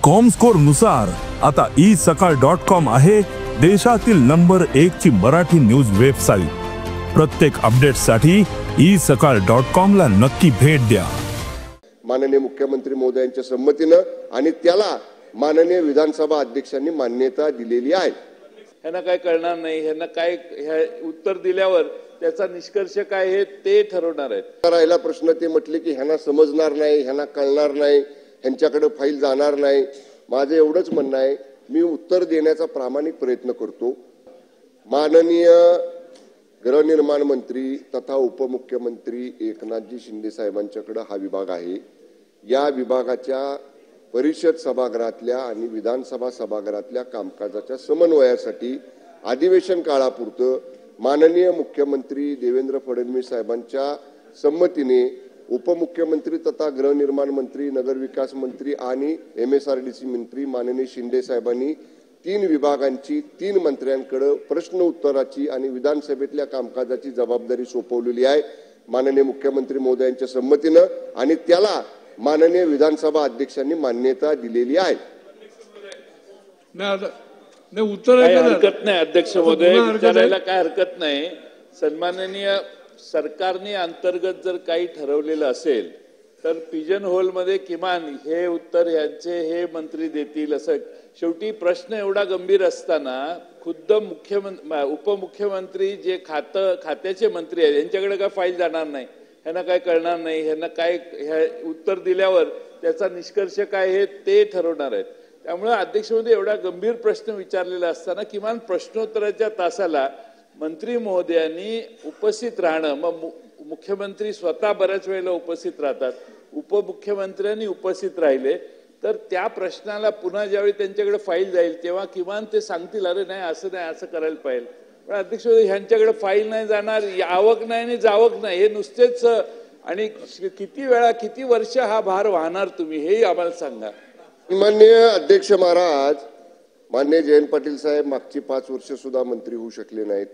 Comscore नुसार आता isakal.com आहे देशातील नंबर 1 ची मराठी न्यूज वेबसाईट। प्रत्येक अपडेटसाठी isakal.com ला नक्की भेट द्या। माननीय मुख्यमंत्री महोदयांच्या संमतीने आणि त्याला माननीय विधानसभा अध्यक्षांनी मान्यता दिलेली आहे। ह्यांना काय कळणार नाही, ह्यांना काय उत्तर दिल्यावर त्याचा निष्कर्ष काय हे ते ठरवणार आहेत। राहिला प्रश्न ते म्हटले की ह्यांना समजणार नाही, ह्यांना कळणार नाही, ह्यांच्याकडे फाईल जाणार नाही। माझं एवढंच म्हणणं आहे, मी उत्तर देण्याचा प्रामाणिक प्रयत्न करतो। माननीय गृहनिर्माण मंत्री तथा उपमुख्यमंत्री एकनाथजी शिंदे साहेबांच्याकडे हा विभाग आहे। या विभागाच्या परिषद सभागृहातल्या आणि विधानसभा सभागृहातल्या कामकाजाच्या समन्वयासाठी अधिवेशन काळापुरतं माननीय मुख्यमंत्री देवेंद्र फडणवीस साहेबांच्या संमतीने उपमुख्यमंत्री तथा गृहनिर्माण मंत्री, नगरविकास मंत्री आणि MSRDC मंत्री माननीय शिंदे साहेबांनी 3 विभागांची 3 मंत्र्यांकडे प्रश्न उत्तराची आणि विधानसभेतल्या कामकाजाची जबाबदारी सोपवलेली आहे माननीय मुख्यमंत्री महोदयांच्या संमतीने आणि त्याला माननीय विधानसभा अध्यक्षांनी मान्यता दिलेली आहे। उत्तर हरकत नाही अध्यक्ष महोदय, विचारायला काय हरकत नाही। सन्माननीय सरकारने अंतर्गत जर काही ठरवलेलं असेल तर पिजन होल मध्ये किमान हे उत्तर यांचे हे मंत्री देतील असं। शेवटी प्रश्न एवढा गंभीर असताना खुद्द उपमुख्यमंत्री जे खात्याचे मंत्री आहेत यांच्याकडे काय फाईल जाणार नाही, ह्यांना काय कळणार नाही, ह्यांना काय उत्तर दिल्यावर त्याचा निष्कर्ष काय हे ते ठरवणार आहेत। त्यामुळे अध्यक्ष महोदय एवढा गंभीर प्रश्न विचारलेला असताना किमान प्रश्नोत्तराच्या तासाला मंत्री महोदयांनी उपस्थित राहणं, मग मुख्यमंत्री स्वतः बऱ्याच वेळेला उपस्थित राहतात, उपमुख्यमंत्र्यांनी उपस्थित राहिले तर त्या प्रश्नाला पुन्हा ज्यावेळी त्यांच्याकडे फाईल जाईल तेव्हा किमान ते सांगतील अरे नाही असं करायला पाहिजे। पण अध्यक्ष ह्यांच्याकडे फाईल नाही जाणार, आवक नाही आणि जावक नाही, हे नुसतेच आणि किती वेळा किती वर्ष हा भार वाहणार तुम्ही हेही आम्हाला सांगा। माननीय अध्यक्ष महाराज, माननीय जयंत पाटील साहेब मागची 5 वर्ष सुद्धा मंत्री होऊ शकले नाहीत,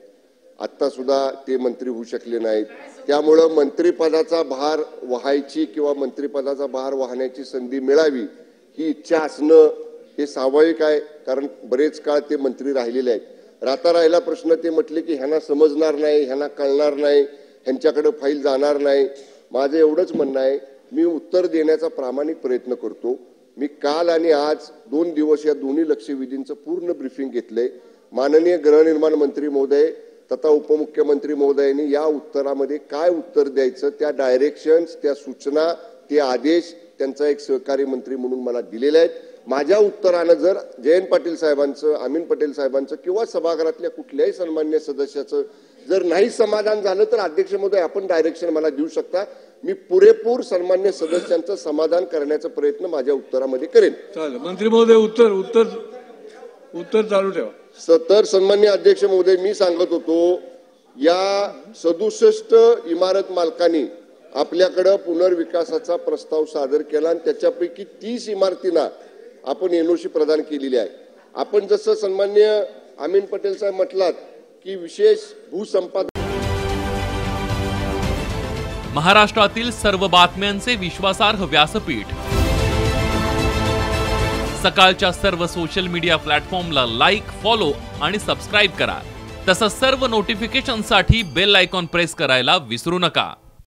आता सुद्धा ते मंत्री होऊ शकले नाहीत। त्यामुळे मंत्रिपदाचा भार वाहायची किंवा मंत्रिपदाचा भार वाहण्याची संधी मिळावी ही इच्छा असणं हे स्वाभाविक आहे, कारण बरेच काळ ते मंत्री राहिलेले आहेत। राहिला प्रश्न ते म्हटले की ह्यांना समजणार नाही, ह्यांना कळणार नाही, ह्यांच्याकडे फाईल जाणार नाही। माझं एवढंच म्हणणं आहे, मी उत्तर देण्याचा प्रामाणिक प्रयत्न करतो। मी काल आणि आज 2 दिवस या दोन्ही लक्षवेधींचं पूर्ण ब्रीफिंग घेतलंय। माननीय गृहनिर्माण मंत्री महोदय तथा उपमुख्यमंत्री महोदयांनी या उत्तरामध्ये काय उत्तर द्यायचं त्या डायरेक्शन्स, त्या सूचना, ते आदेश त्यांचा एक सहकारी मंत्री म्हणून मला दिलेले आहेत। माझ्या उत्तरानं जर जयंत पाटील साहेबांचं, अमीन पटेल साहेबांचं किंवा सभागृहातल्या कुठल्याही सन्मान्य सदस्याचं जर नाही समाधान झालं तर अध्यक्ष महोदय आपण डायरेक्शन मला देऊ शकता। मी पुरेपूर सन्मान्य सदस्यांचं समाधान करण्याचा प्रयत्न माझ्या उत्तरामध्ये करेन। चालेल मंत्री महोदय, उत्तर चालू ठेवा। तर सन्मान्य अध्यक्ष महोदय, मी सांगत होतो या 67 इमारत मालकांनी आपल्याकडे पुनर्विकासाचा प्रस्ताव सादर केला आणि त्याच्यापैकी 30 इमारतींना आपण NOC प्रदान केलेली आहे। आपण जसं सन्मान्य अमीन पटेल साहेब म्हटलात की विशेष भूसंपादन महाराष्ट्रातील सर्व बातम्यांचे विश्वासार्ह व्यासपीठ सकाळच्या सर्व सोशल मीडिया प्लॅटफॉर्मला लाईक, फॉलो आणि सबस्क्राईब करा। तसंच सर्व नोटिफिकेशनसाठी बेल आयकॉन प्रेस करायला विसरू नका।